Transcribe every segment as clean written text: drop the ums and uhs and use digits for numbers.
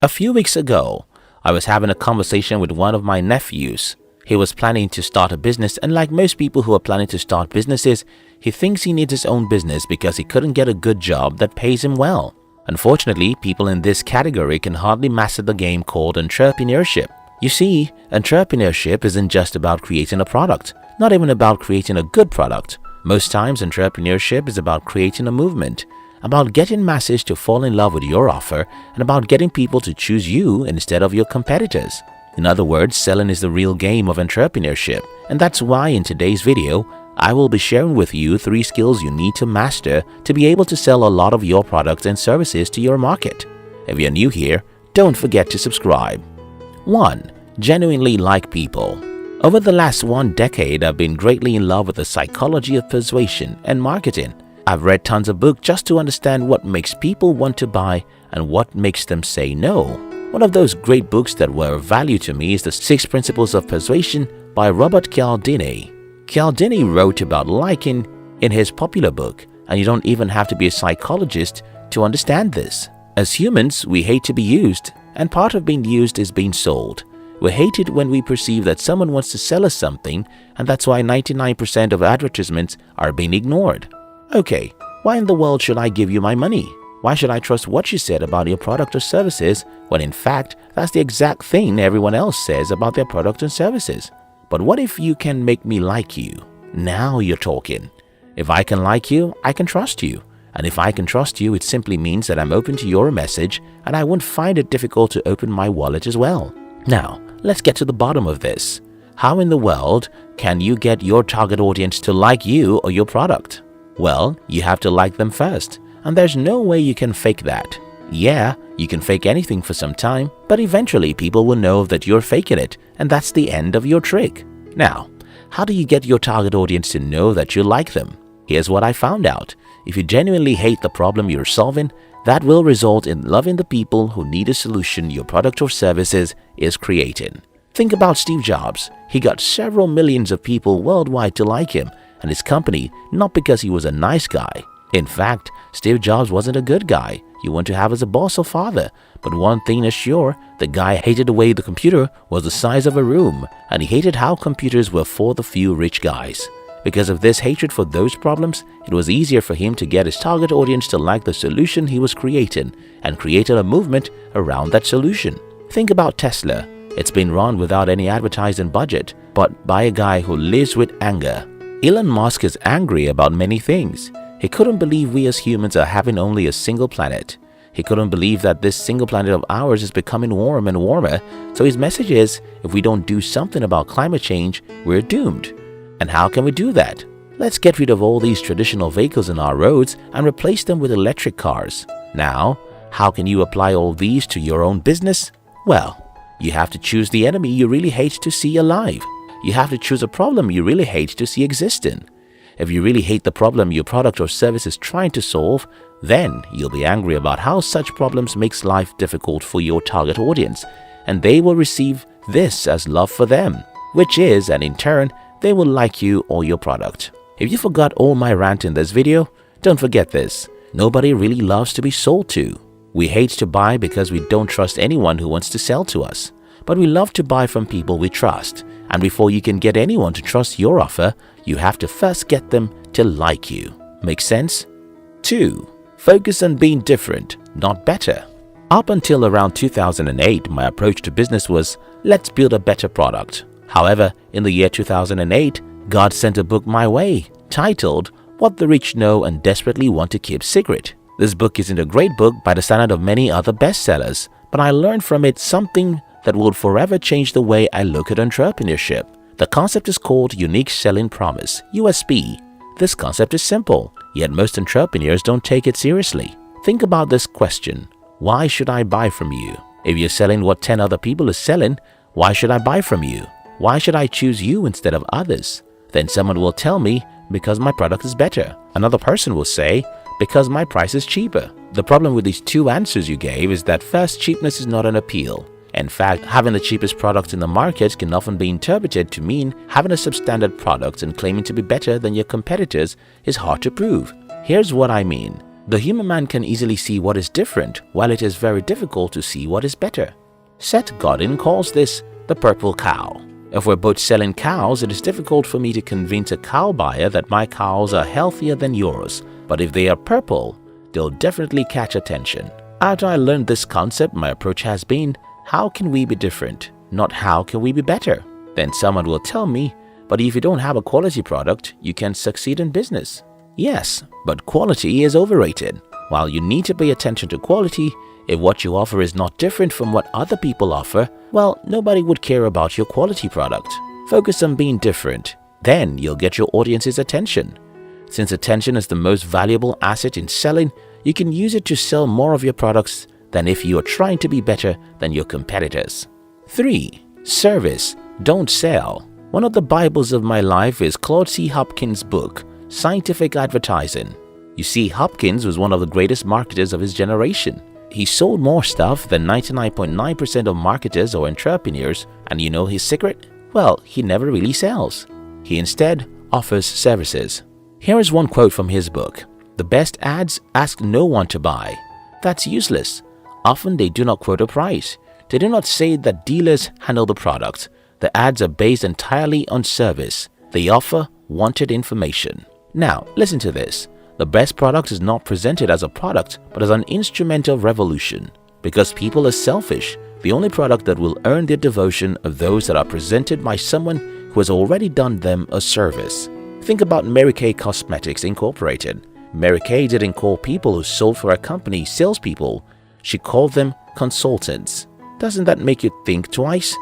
A few weeks ago, I was having a conversation with one of my nephews. He was planning to start a business, and like most people who are planning to start businesses, he thinks he needs his own business because he couldn't get a good job that pays him well. Unfortunately, people in this category can hardly master the game called entrepreneurship. You see, entrepreneurship isn't just about creating a product, not even about creating a good product. Most times, entrepreneurship is about creating a movement, about getting masses to fall in love with your offer, and about getting people to choose you instead of your competitors. In other words, selling is the real game of entrepreneurship, and that's why in today's video, I will be sharing with you 3 skills you need to master to be able to sell a lot of your products and services to your market. If you're new here, don't forget to subscribe. 1. Genuinely like people. Over the last 1 decade, I've been greatly in love with the psychology of persuasion and marketing. I've read tons of books just to understand what makes people want to buy and what makes them say no. One of those great books that were of value to me is The 6 Principles of Persuasion by Robert Cialdini. Cialdini wrote about liking in his popular book, and you don't even have to be a psychologist to understand this. As humans, we hate to be used, and part of being used is being sold. We hate it when we perceive that someone wants to sell us something, and that's why 99% of advertisements are being ignored. Okay, why in the world should I give you my money? Why should I trust what you said about your product or services when in fact that's the exact thing everyone else says about their product and services? But what if you can make me like you? Now you're talking. If I can like you, I can trust you. And if I can trust you, it simply means that I'm open to your message and I won't find it difficult to open my wallet as well. Now, let's get to the bottom of this. How in the world can you get your target audience to like you or your product? Well, you have to like them first, and there's no way you can fake that. Yeah, you can fake anything for some time, but eventually people will know that you're faking it, and that's the end of your trick. Now, how do you get your target audience to know that you like them? Here's what I found out. If you genuinely hate the problem you're solving, that will result in loving the people who need a solution your product or services is creating. Think about Steve Jobs. He got several millions of people worldwide to like him and his company, not because he was a nice guy. In fact, Steve Jobs wasn't a good guy you want to have as a boss or father. But one thing is sure, the guy hated the way the computer was the size of a room, and he hated how computers were for the few rich guys. Because of this hatred for those problems, it was easier for him to get his target audience to like the solution he was creating and created a movement around that solution. Think about Tesla. It's been run without any advertising budget, but by a guy who lives with anger. Elon Musk is angry about many things. He couldn't believe we as humans are having only a single planet. He couldn't believe that this single planet of ours is becoming warm and warmer, so his message is, if we don't do something about climate change, we're doomed. And how can we do that? Let's get rid of all these traditional vehicles in our roads and replace them with electric cars. Now, how can you apply all these to your own business? Well, you have to choose the enemy you really hate to see alive. You have to choose a problem you really hate to see existing. If you really hate the problem your product or service is trying to solve, then you'll be angry about how such problems makes life difficult for your target audience, and they will receive this as love for them, which is, and in turn, they will like you or your product. If you forgot all my rant in this video, don't forget this. Nobody really loves to be sold to. We hate to buy because we don't trust anyone who wants to sell to us. But we love to buy from people we trust. And before you can get anyone to trust your offer, you have to first get them to like you. Make sense? 2. Focus on being different, not better. Up until around 2008, my approach to business was, let's build a better product. However, in the year 2008, God sent a book my way, titled, What the Rich Know and Desperately Want to Keep Secret. This book isn't a great book by the standard of many other bestsellers, but I learned from it something that will forever change the way I look at entrepreneurship. The concept is called Unique Selling Promise, USP. This concept is simple, yet most entrepreneurs don't take it seriously. Think about this question. Why should I buy from you? If you're selling what 10 other people are selling, why should I buy from you? Why should I choose you instead of others? Then someone will tell me, because my product is better. Another person will say, because my price is cheaper. The problem with these 2 answers you gave is that first, cheapness is not an appeal. In fact, having the cheapest product in the market can often be interpreted to mean having a substandard product and claiming to be better than your competitors is hard to prove. Here's what I mean. The human man can easily see what is different, while it is very difficult to see what is better. Seth Godin calls this the purple cow. If we're both selling cows, it is difficult for me to convince a cow buyer that my cows are healthier than yours, but if they are purple, they'll definitely catch attention. After I learned this concept, my approach has been, how can we be different, not how can we be better? Then someone will tell me, but if you don't have a quality product, you can succeed in business. Yes, but quality is overrated. While you need to pay attention to quality, if what you offer is not different from what other people offer, well, nobody would care about your quality product. Focus on being different. Then you'll get your audience's attention. Since attention is the most valuable asset in selling, you can use it to sell more of your products than if you are trying to be better than your competitors. 3. Service, don't sell. One of the Bibles of my life is Claude C. Hopkins' book, Scientific Advertising. You see, Hopkins was one of the greatest marketers of his generation. He sold more stuff than 99.9% of marketers or entrepreneurs, and you know his secret? Well, he never really sells. He instead offers services. Here is one quote from his book. The best ads ask no one to buy. That's useless. Often they do not quote a price. They do not say that dealers handle the product. The ads are based entirely on service. They offer wanted information. Now, listen to this. The best product is not presented as a product, but as an instrument of revolution. Because people are selfish, the only product that will earn their devotion are those that are presented by someone who has already done them a service. Think about Mary Kay Cosmetics Incorporated. Mary Kay didn't call people who sold for her company salespeople. She called them consultants. Doesn't that make you think twice?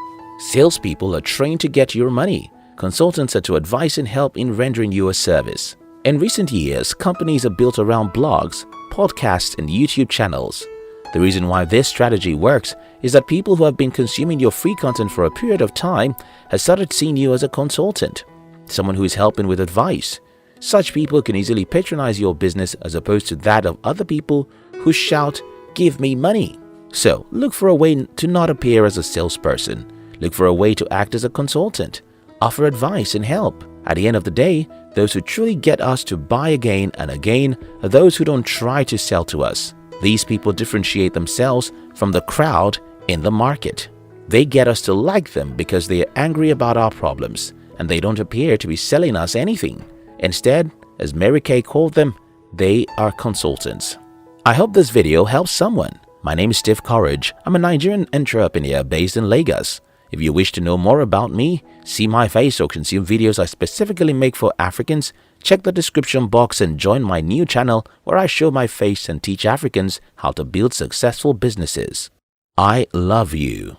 Salespeople are trained to get your money. Consultants are to advise and help in rendering you a service. In recent years, companies are built around blogs, podcasts, and YouTube channels. The reason why this strategy works is that people who have been consuming your free content for a period of time have started seeing you as a consultant, someone who is helping with advice. Such people can easily patronize your business as opposed to that of other people who shout, "Give me money." So, look for a way to not appear as a salesperson. Look for a way to act as a consultant. Offer advice and help. At the end of the day, those who truly get us to buy again and again are those who don't try to sell to us. These people differentiate themselves from the crowd in the market. They get us to like them because they are angry about our problems, and they don't appear to be selling us anything. Instead, as Mary Kay called them, they are consultants. I hope this video helps someone. My name is Steve Courage. I'm a Nigerian entrepreneur based in Lagos. If you wish to know more about me, see my face, or consume videos I specifically make for Africans, check the description box and join my new channel where I show my face and teach Africans how to build successful businesses. I love you.